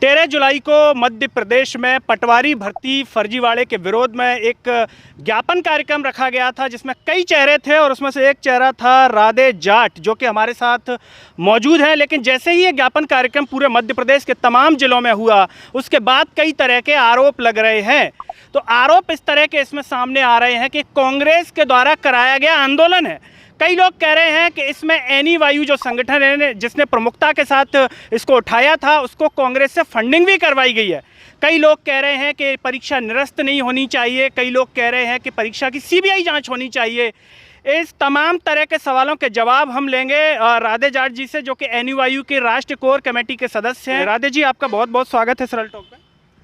13 जुलाई को मध्य प्रदेश में पटवारी भर्ती फर्जीवाड़े के विरोध में एक ज्ञापन कार्यक्रम रखा गया था, जिसमें कई चेहरे थे और उसमें से एक चेहरा था राधे जाट, जो कि हमारे साथ मौजूद है। लेकिन जैसे ही ये ज्ञापन कार्यक्रम पूरे मध्य प्रदेश के तमाम जिलों में हुआ, उसके बाद कई तरह के आरोप लग रहे हैं। तो आरोप इस तरह के इसमें सामने आ रहे हैं कि कांग्रेस के द्वारा कराया गया आंदोलन है। कई लोग कह रहे हैं कि इसमें एनी वायु जो संगठन है, जिसने प्रमुखता के साथ इसको उठाया था, उसको कांग्रेस से फंडिंग भी करवाई गई है। कई लोग कह रहे हैं कि परीक्षा निरस्त नहीं होनी चाहिए, कई लोग कह रहे हैं कि परीक्षा की सीबीआई जांच होनी चाहिए। इस तमाम तरह के सवालों के जवाब हम लेंगे राधे जाट जी से, जो कि एनी वायु के राष्ट्रीय कोर कमेटी के सदस्य हैं। राधे जी, आपका बहुत बहुत स्वागत है सरल टॉक में।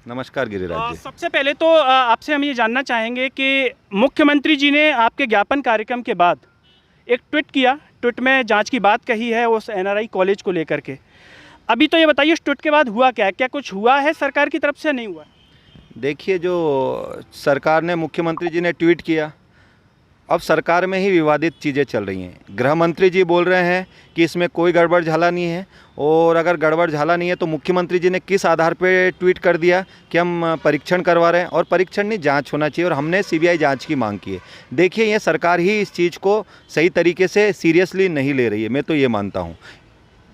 नमस्कार गिरिराज जी। सबसे पहले तो आपसे हम ये जानना चाहेंगे कि मुख्यमंत्री जी ने आपके ज्ञापन कार्यक्रम के बाद एक ट्वीट किया, ट्वीट में जांच की बात कही है उस एनआरआई कॉलेज को लेकर के। अभी तो ये बताइए, उस ट्वीट के बाद हुआ क्या कुछ हुआ है सरकार की तरफ से, नहीं हुआ? देखिए, जो सरकार ने, मुख्यमंत्री जी ने ट्वीट किया, अब सरकार में ही विवादित चीज़ें चल रही हैं। गृह मंत्री जी बोल रहे हैं कि इसमें कोई गड़बड़ झाला नहीं है, और अगर गड़बड़ झाला नहीं है तो मुख्यमंत्री जी ने किस आधार पे ट्वीट कर दिया कि हम परीक्षण करवा रहे हैं, और परीक्षण नहीं, जांच होना चाहिए, और हमने सीबीआई जांच की मांग की है। देखिए, ये सरकार ही इस चीज़ को सही तरीके से सीरियसली नहीं ले रही है, मैं तो ये मानता हूँ।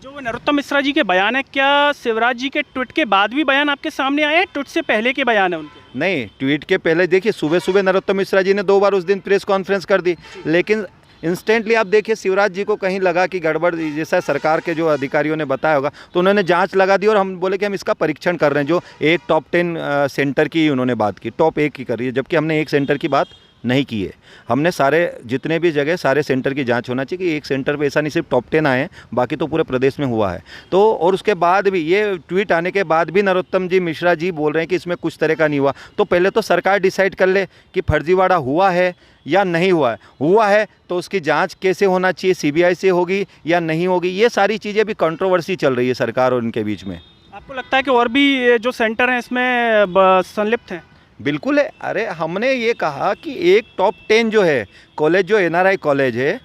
जो नरोत्तम मिश्रा जी के बयान है, क्या शिवराज जी के ट्वीट के बाद भी बयान आपके सामने आए हैं? ट्वीट से पहले के बयान है उनके? नहीं, ट्वीट के पहले देखिए, सुबह सुबह नरोत्तम मिश्रा जी ने 2 बार उस दिन प्रेस कॉन्फ्रेंस कर दी, लेकिन इंस्टेंटली आप देखिए शिवराज जी को कहीं लगा कि गड़बड़, जैसा सरकार के जो अधिकारियों ने बताया होगा, तो उन्होंने जांच लगा दी और हम बोले कि हम इसका परीक्षण कर रहे हैं। जो एक टॉप 10 सेंटर की उन्होंने बात की, टॉप 1 की कर रही है, जबकि हमने एक सेंटर की बात नहीं की है। हमने सारे, जितने भी जगह सारे सेंटर की जांच होना चाहिए कि एक सेंटर पे ऐसा नहीं सिर्फ टॉप 10 आए हैं, बाकी तो पूरे प्रदेश में हुआ है। तो और उसके बाद भी, ये ट्वीट आने के बाद भी नरोत्तम जी मिश्रा जी बोल रहे हैं कि इसमें कुछ तरह का नहीं हुआ। तो पहले तो सरकार डिसाइड कर ले कि फर्जीवाड़ा हुआ है या नहीं हुआ है। हुआ है तो उसकी जांच कैसे होना चाहिए, सीबीआई से होगी या नहीं होगी, ये सारी चीज़ें भी कंट्रोवर्सी चल रही है सरकार और उनके बीच में। आपको लगता है कि और भी जो सेंटर हैं इसमें संलिप्त हैं? बिल्कुल है। अरे, हमने ये कहा कि एक टॉप 10 जो है कॉलेज, जो एनआरआई कॉलेज है,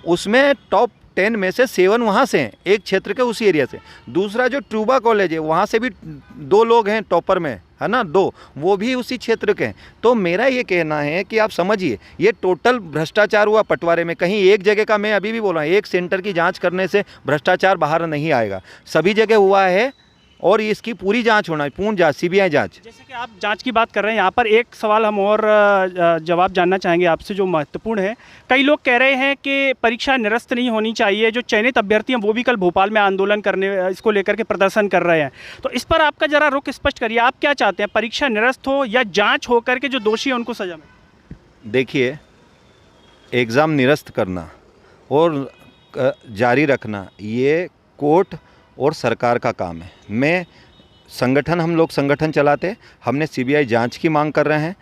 उसमें टॉप 10 में से 7 वहाँ से हैं, एक क्षेत्र के उसी एरिया से। दूसरा जो ट्रूबा कॉलेज है, वहाँ से भी 2 लोग हैं टॉपर में, है ना, 2, वो भी उसी क्षेत्र के हैं। तो मेरा ये कहना है कि आप समझिए, ये टोटल भ्रष्टाचार हुआ पटवारे में। कहीं एक जगह का, मैं अभी भी बोल रहा हूँ, एक सेंटर की जाँच करने से भ्रष्टाचार बाहर नहीं आएगा, सभी जगह हुआ है, और इसकी पूरी जांच होना है, पूर्ण जांच, सीबीआई जांच। जैसे कि आप जांच की बात कर रहे हैं, यहाँ पर एक सवाल हम और जवाब जानना चाहेंगे आपसे, जो महत्वपूर्ण है। कई लोग कह रहे हैं कि परीक्षा निरस्त नहीं होनी चाहिए। जो चयनित अभ्यर्थी हैं वो भी कल भोपाल में आंदोलन करने, इसको लेकर के प्रदर्शन कर रहे हैं। तो इस पर आपका जरा रुख स्पष्ट करिए, आप क्या चाहते हैं, परीक्षा निरस्त हो या जाँच हो करके जो दोषी है उनको सजा मिले? देखिए, एग्ज़ाम निरस्त करना और जारी रखना, ये कोर्ट और सरकार का काम है। हम लोग संगठन चलाते, हमने सीबीआई जांच की मांग कर रहे हैं,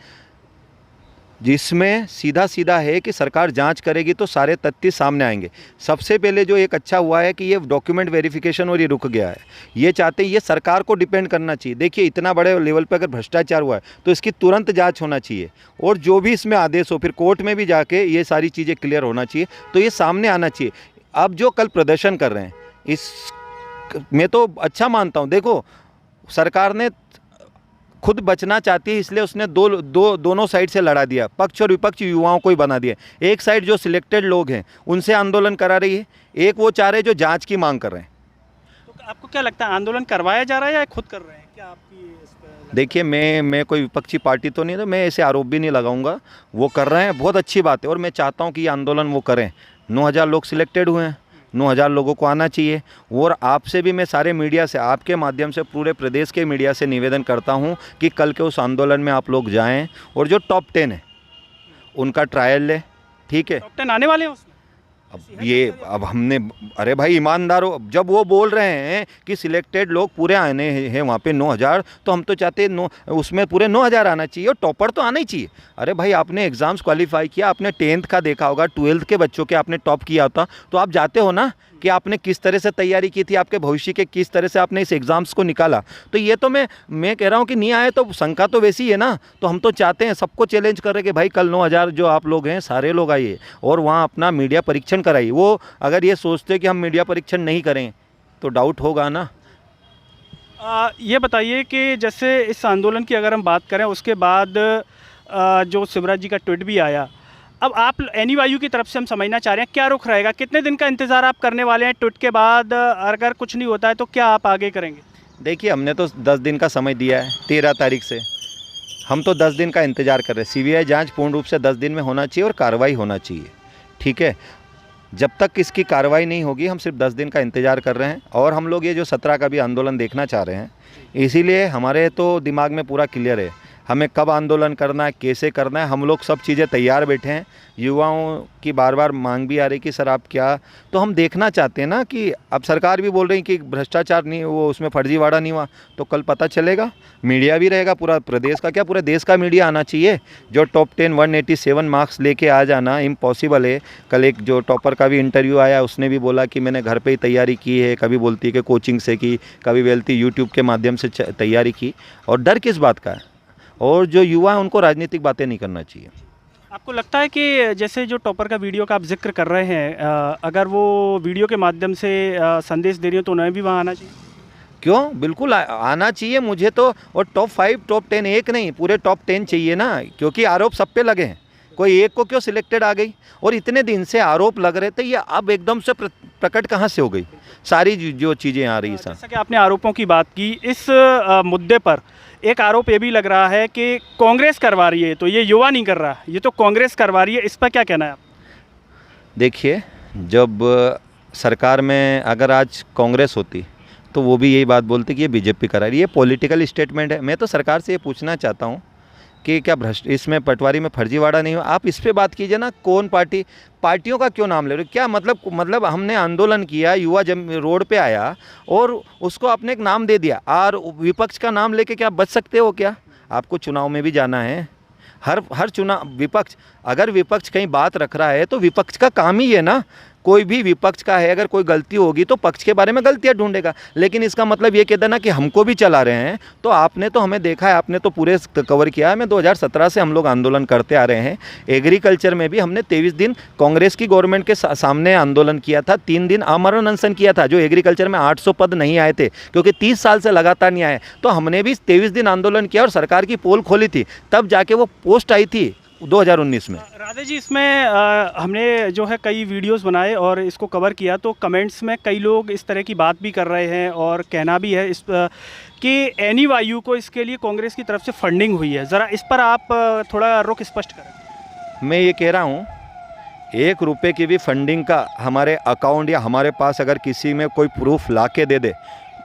जिसमें सीधा है कि सरकार जांच करेगी तो सारे तथ्य सामने आएंगे। सबसे पहले जो एक अच्छा हुआ है कि ये डॉक्यूमेंट वेरिफिकेशन और ये रुक गया है। ये चाहते हैं, ये सरकार को डिपेंड करना चाहिए। देखिए, इतना बड़े लेवल पर अगर भ्रष्टाचार हुआ है तो इसकी तुरंत जांच होना चाहिए, और जो भी इसमें आदेश हो, फिर कोर्ट में भी जाके ये सारी चीज़ें क्लियर होना चाहिए, तो ये सामने आना चाहिए। अब जो कल प्रदर्शन कर रहे हैं, इस मैं तो अच्छा मानता हूँ। देखो, सरकार ने खुद बचना चाहती है, इसलिए उसने दोनों साइड से लड़ा दिया, पक्ष और विपक्ष युवाओं को ही बना दिया। एक साइड जो सिलेक्टेड लोग हैं उनसे आंदोलन करा रही है, एक वो चाह रहे जो जांच की मांग कर रहे हैं। तो आपको क्या लगता है, आंदोलन करवाया जा रहा है या खुद कर रहे हैं? क्या आपकी इस पर? देखिए, मैं कोई विपक्षी पार्टी तो नहीं, तो मैं ऐसे आरोप भी नहीं लगाऊंगा। वो कर रहे हैं, बहुत अच्छी बात है, और मैं चाहता हूँ कि ये आंदोलन वो करें। 9000 लोग सिलेक्टेड हुए हैं, 9000 लोगों को आना चाहिए। और आपसे भी मैं सारे मीडिया से, आपके माध्यम से पूरे प्रदेश के मीडिया से निवेदन करता हूं कि कल के उस आंदोलन में आप लोग जाएं, और जो टॉप 10 है उनका ट्रायल लें। ठीक है, टॉप 10 आने वाले हैं उसमें? अब हमने, अरे भाई, ईमानदार हो, जब वो बोल रहे हैं कि सिलेक्टेड लोग पूरे आने हैं वहाँ पे 9000, तो हम तो चाहते हैं उसमें पूरे 9000 आना चाहिए, और टॉपर तो आना ही चाहिए। अरे भाई, आपने एग्ज़ाम्स क्वालिफाई किया, आपने 10th का देखा होगा, 12th के बच्चों के आपने टॉप किया होता, तो आप जाते हो ना कि आपने किस तरह से तैयारी की थी, आपके भविष्य के किस तरह से आपने इस एग्ज़ाम्स को निकाला। तो ये तो मैं कह रहा हूँ कि नहीं आए तो शंका तो वैसी है ना। तो हम तो चाहते हैं, सबको चैलेंज कर रहे कि भाई कल 9000 जो आप लोग हैं सारे लोग आइए और वहाँ अपना मीडिया परीक्षण कराइए। वो अगर ये सोचते कि हम मीडिया परीक्षण नहीं करें तो डाउट होगा ना। ये बताइए कि जैसे इस आंदोलन की अगर हम बात करें, उसके बाद जो शिवराज जी का ट्वीट भी आया, अब आप एनयूआईयू की तरफ से हम समझना चाह रहे हैं क्या रुख रहेगा, कितने दिन का इंतज़ार आप करने वाले हैं ट्वीट के बाद? अगर कुछ नहीं होता है तो क्या आप आगे करेंगे? देखिए, हमने तो 10 दिन का समय दिया है 13 तारीख से। हम तो 10 दिन का इंतज़ार कर रहे हैं। सीबीआई जांच पूर्ण रूप से 10 दिन में होना चाहिए और कार्रवाई होना चाहिए, ठीक है। जब तक इसकी कार्रवाई नहीं होगी हम सिर्फ 10 दिन का इंतज़ार कर रहे हैं। और हम लोग ये जो 17 का भी आंदोलन देखना चाह रहे हैं, इसीलिए हमारे तो दिमाग में पूरा क्लियर है हमें कब आंदोलन करना है, कैसे करना है। हम लोग सब चीज़ें तैयार बैठे हैं। युवाओं की बार बार मांग भी आ रही कि सर आप क्या, तो हम देखना चाहते हैं ना कि अब सरकार भी बोल रही कि भ्रष्टाचार नहीं, वो उसमें फर्जीवाड़ा नहीं हुआ, तो कल पता चलेगा। मीडिया भी रहेगा, पूरा प्रदेश का क्या पूरे देश का मीडिया आना चाहिए। जो टॉप 10 187 मार्क्स लेके आ जाना इम्पॉसिबल है। कल एक जो टॉपर का भी इंटरव्यू आया, उसने भी बोला कि मैंने घर पे ही तैयारी की है, कभी बोलती है कि कोचिंग से की, कभी बोलती यूट्यूब के माध्यम से तैयारी की। और डर किस बात का है? और जो युवा है उनको राजनीतिक बातें नहीं करना चाहिए। आपको लगता है कि जैसे जो टॉपर का वीडियो का आप जिक्र कर रहे हैं, अगर वो वीडियो के माध्यम से संदेश दे रही हो तो उन्हें भी वहाँ आना चाहिए? क्यों, बिल्कुल आना चाहिए मुझे तो। और टॉप 5 टॉप 10 एक नहीं, पूरे टॉप 10 चाहिए ना, क्योंकि आरोप सब पे लगे हैं। कोई एक को क्यों सिलेक्टेड आ गई? और इतने दिन से आरोप लग रहे थे, ये अब एकदम से प्रकट कहाँ से हो गई सारी जो चीज़ें आ रही हैं। जैसा कि आपने आरोपों की बात की, इस मुद्दे पर एक आरोप ये भी लग रहा है कि कांग्रेस करवा रही है, तो ये युवा नहीं कर रहा, ये तो कांग्रेस करवा रही है। इस पर क्या कहना है आप? देखिए, जब सरकार में अगर आज कांग्रेस होती तो वो भी यही बात बोलती कि ये बीजेपी करा रही है। ये पॉलिटिकल स्टेटमेंट है। मैं तो सरकार से ये पूछना चाहता हूँ कि क्या भ्रष्ट इसमें पटवारी में फर्जीवाड़ा नहीं हुआ? आप इस पे बात कीजिए ना। कौन पार्टियों का क्यों नाम ले रहे हो? क्या मतलब हमने आंदोलन किया, युवा जब रोड पे आया और उसको आपने एक नाम दे दिया, और विपक्ष का नाम लेके क्या बच सकते हो क्या? आपको चुनाव में भी जाना है। हर चुनाव विपक्ष, अगर विपक्ष कहीं बात रख रहा है तो विपक्ष का काम ही है ना। कोई भी विपक्ष का है, अगर कोई गलती होगी तो पक्ष के बारे में गलतियां ढूंढेगा। लेकिन इसका मतलब ये कहता ना कि हमको भी चला रहे हैं। तो आपने तो हमें देखा है, आपने तो पूरे कवर किया है। मैं 2017 से हम लोग आंदोलन करते आ रहे हैं। एग्रीकल्चर में भी हमने 23 दिन कांग्रेस की गवर्नमेंट के सामने आंदोलन किया था। 3 दिन आमरण अनशन किया था। जो एग्रीकल्चर में 800 पद नहीं आए थे, क्योंकि 30 साल से लगातार नहीं आए, तो हमने भी 23 दिन आंदोलन किया और सरकार की पोल खोली थी, तब जाके वो पोस्ट आई थी 2019 में। राधे जी, इसमें हमने जो है कई वीडियोस बनाए और इसको कवर किया, तो कमेंट्स में कई लोग इस तरह की बात भी कर रहे हैं और कहना भी है कि एनयूआईयू को इसके लिए कांग्रेस की तरफ से फंडिंग हुई है। ज़रा इस पर आप थोड़ा रुख स्पष्ट करें। मैं ये कह रहा हूँ, 1 रुपये की भी फंडिंग का हमारे अकाउंट या हमारे पास अगर किसी में कोई प्रूफ ला के दे दे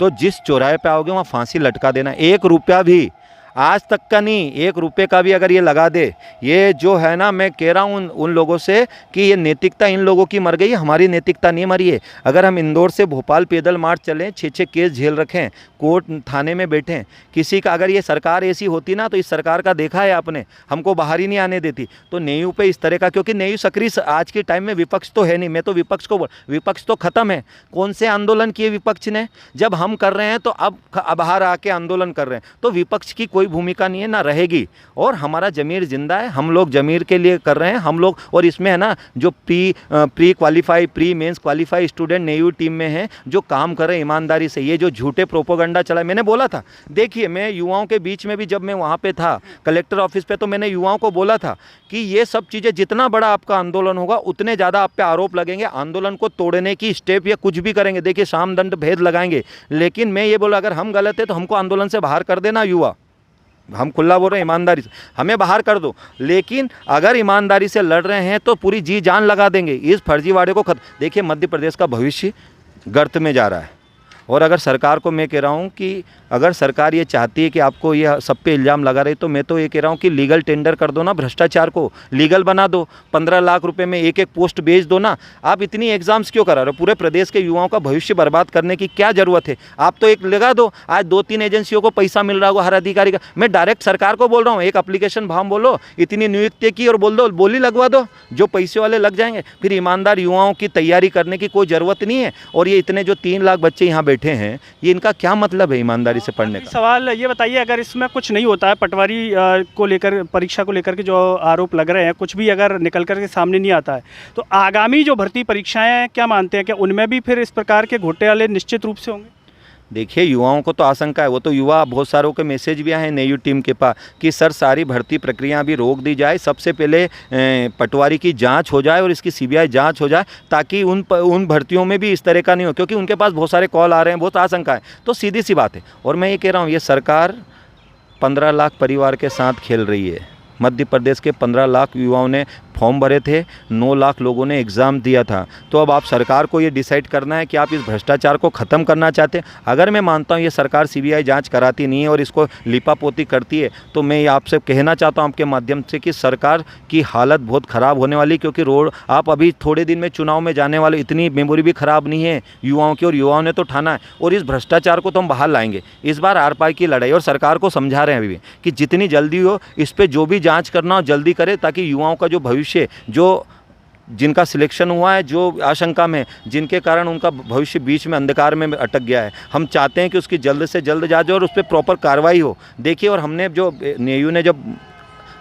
तो जिस चौराहे पे आओगे वहाँ फांसी लटका देना। 1 रुपया भी, आज तक का नहीं, 1 रुपये का भी अगर ये लगा दे, ये जो है ना, मैं कह रहा हूँ उन लोगों से कि ये नैतिकता इन लोगों की मर गई है, हमारी नैतिकता नहीं मरी है। अगर हम इंदौर से भोपाल पैदल मार्च चलें, 6-6 केस झेल रखें, कोर्ट थाने में बैठें, किसी का अगर ये सरकार ऐसी होती ना, तो इस सरकार का देखा है आपने, हमको बाहर ही नहीं आने देती। तो नेयू पे इस तरह का, क्योंकि नेयू सक्रिय आज के टाइम में विपक्ष तो है नहीं। मैं तो विपक्ष तो खत्म है। कौन से आंदोलन किए विपक्ष ने? जब हम कर रहे हैं तो अब बाहर आके आंदोलन कर रहे हैं, तो विपक्ष की कोई भूमिका नहीं है, ना रहेगी। और हमारा जमीर जिंदा है, हम लोग जमीर के लिए कर रहे हैं हम लोग। और इसमें है ना, जो pre qualify, pre mains qualify student नेयू टीम में हैं, जो काम कर रहे हैं ईमानदारी से। ये जो झूठे प्रोपोगंडा चला, मैंने बोला था, देखिए मैं युवाओं के बीच में भी, जब मैं वहाँ पे था कलेक्टर ऑफिस पे, तो मैंने युवाओं को बोला था कि ये सब चीज़ें, जितना बड़ा आपका आंदोलन होगा उतने ज़्यादा आप पे आरोप लगेंगे। आंदोलन को तोड़ने की स्टेप या कुछ भी करेंगे, देखिए साम दंड भेद लगाएंगे। लेकिन मैं ये बोला, अगर हम गलत है तो हमको आंदोलन से बाहर कर देना। युवा, हम खुला बोल रहे हैं, ईमानदारी से हमें बाहर कर दो। लेकिन अगर ईमानदारी से लड़ रहे हैं तो पूरी जी जान लगा देंगे इस फर्जीवाड़े को खत्म। देखिए, मध्य प्रदेश का भविष्य गर्त में जा रहा है। और अगर सरकार को मैं कह रहा हूँ कि अगर सरकार ये चाहती है कि आपको ये सब पे इल्ज़ाम लगा रही, तो मैं तो ये कह रहा हूँ कि लीगल टेंडर कर दो ना, भ्रष्टाचार को लीगल बना दो। 15 लाख रुपए में एक पोस्ट बेच दो ना। आप इतनी एग्जाम्स क्यों करा रहे हो? पूरे प्रदेश के युवाओं का भविष्य बर्बाद करने की क्या ज़रूरत है? आप तो एक लगा दो। आज 2-3 एजेंसियों को पैसा मिल रहा होगा हर अधिकारी का। मैं डायरेक्ट सरकार को बोल रहा हूँ, एक एप्लीकेशन फॉर्म बोलो, इतनी नियुक्ति की, और बोल दो, बोली लगवा दो, जो पैसे वाले लग जाएंगे। फिर ईमानदार युवाओं की तैयारी करने की कोई ज़रूरत नहीं है। और ये इतने जो 3 लाख बच्चे यहाँ बैठे हैं, ये इनका क्या मतलब है ईमानदारी से पढ़ने का? सवाल ये बताइए, अगर इसमें कुछ नहीं होता है, पटवारी को लेकर, परीक्षा को लेकर के जो आरोप लग रहे हैं, कुछ भी अगर निकल कर के सामने नहीं आता है, तो आगामी जो भर्ती परीक्षाएं क्या मानते हैं, क्या उनमें भी फिर इस प्रकार के घोटाले निश्चित रूप से होंगे? देखिए युवाओं को तो आशंका है, वो तो युवा बहुत सारों के मैसेज भी आए हैं नेयू टीम के पास कि सर सारी भर्ती प्रक्रिया भी रोक दी जाए, सबसे पहले पटवारी की जांच हो जाए और इसकी सीबीआई जांच हो जाए, ताकि उन भर्तियों में भी इस तरह का नहीं हो, क्योंकि उनके पास बहुत सारे कॉल आ रहे हैं, बहुत आशंका है। तो सीधी सी बात है। और मैं ये कह रहा हूँ, ये सरकार 15 लाख परिवार के साथ खेल रही है। मध्य प्रदेश के 15 लाख युवाओं ने फॉर्म भरे थे, 9 लाख लोगों ने एग्ज़ाम दिया था। तो अब आप सरकार को ये डिसाइड करना है कि आप इस भ्रष्टाचार को ख़त्म करना चाहते हैं। अगर मैं मानता हूँ ये सरकार सीबीआई जांच कराती नहीं है और इसको लिपापोती करती है, तो मैं ये आपसे कहना चाहता हूँ आपके माध्यम से कि सरकार की हालत बहुत ख़राब होने वाली, क्योंकि रोड आप अभी थोड़े दिन में चुनाव में जाने वाले, इतनी मेमोरी भी ख़राब नहीं है युवाओं की, और युवाओं ने तो ठाना है और इस भ्रष्टाचार को तो हम बाहर लाएंगे। इस बार आर पार की लड़ाई, और सरकार को समझा रहे हैं अभी भी कि जितनी जल्दी हो इस पर जो भी जाँच करना हो जल्दी करे, ताकि युवाओं का जो भविष्य, जो जिनका सिलेक्शन हुआ है, जो आशंका में, जिनके कारण उनका भविष्य बीच में अंधकार में अटक गया है, हम चाहते हैं कि उसकी जल्द से जल्द जांच हो और उस पर प्रॉपर कार्रवाई हो। देखिए, और हमने जो नेयू ने जब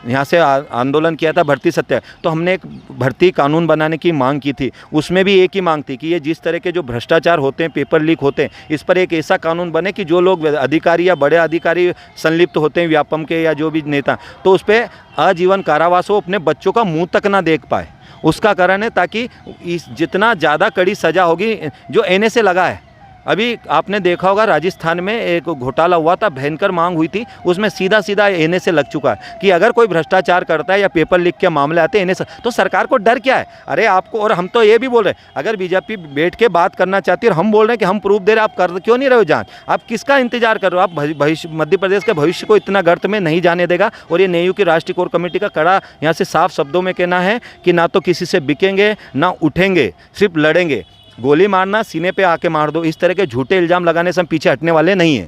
यहाँ से आंदोलन किया था भर्ती सत्याग्रह, तो हमने एक भर्ती कानून बनाने की मांग की थी। उसमें भी एक ही मांग थी कि ये जिस तरह के जो भ्रष्टाचार होते हैं, पेपर लीक होते हैं, इस पर एक ऐसा कानून बने कि जो लोग अधिकारी या बड़े अधिकारी संलिप्त होते हैं, व्यापम के या जो भी नेता, तो उस पर आजीवन कारावास हो, अपने बच्चों का मुंह तक ना देख पाए। उसका कारण है ताकि इस जितना ज़्यादा कड़ी सज़ा होगी, जो एनए से लगा है। अभी आपने देखा होगा राजस्थान में एक घोटाला हुआ था, भयंकर मांग हुई थी, उसमें सीधा सीधा एनए से लग चुका है कि अगर कोई भ्रष्टाचार करता है या पेपर लीक के मामले आते हैं एनए से, तो सरकार को डर क्या है? अरे आपको, और हम तो ये भी बोल रहे हैं, अगर बीजेपी बैठ के बात करना चाहती है और हम बोल रहे हैं कि हम प्रूफ दे रहे हैं, आप कर क्यों नहीं रहे हो जांच? आप किसका इंतजार कर रहे हो? आप भविष्य, मध्य प्रदेश के भविष्य को इतना गर्त में नहीं जाने देगा। और ये नेयू की राष्ट्रीय कोर कमेटी का कड़ा यहाँ से साफ शब्दों में कहना है कि ना तो किसी से बिकेंगे, ना उठेंगे, सिर्फ लड़ेंगे। गोली मारना, सीने पे आके मार दो, इस तरह के झूठे इल्ज़ाम लगाने से हम पीछे हटने वाले नहीं हैं।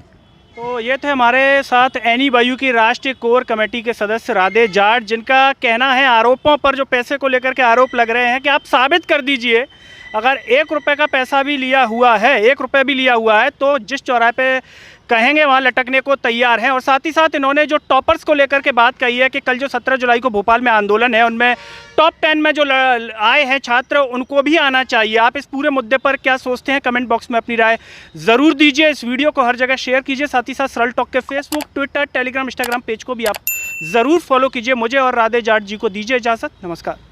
तो ये थे हमारे साथ एनईवायू की राष्ट्रीय कोर कमेटी के सदस्य राधे जाट, जिनका कहना है आरोपों पर, जो पैसे को लेकर के आरोप लग रहे हैं, कि आप साबित कर दीजिए अगर 1 रुपये का पैसा भी लिया हुआ है, 1 रुपये भी लिया हुआ है, तो जिस चौराहे पे कहेंगे वहाँ लटकने को तैयार हैं। और साथ ही साथ इन्होंने जो टॉपर्स को लेकर के बात कही है कि कल जो 17 जुलाई को भोपाल में आंदोलन है, उनमें टॉप 10 में जो आए हैं छात्र, उनको भी आना चाहिए। आप इस पूरे मुद्दे पर क्या सोचते हैं? कमेंट बॉक्स में अपनी राय ज़रूर दीजिए। इस वीडियो को हर जगह शेयर कीजिए। साथ ही साथ सरल टॉक के Facebook, Twitter, Telegram, Instagram page को भी आप ज़रूर फॉलो कीजिए। मुझे और राधे जाट जी को दीजिए इजाज़त। नमस्कार।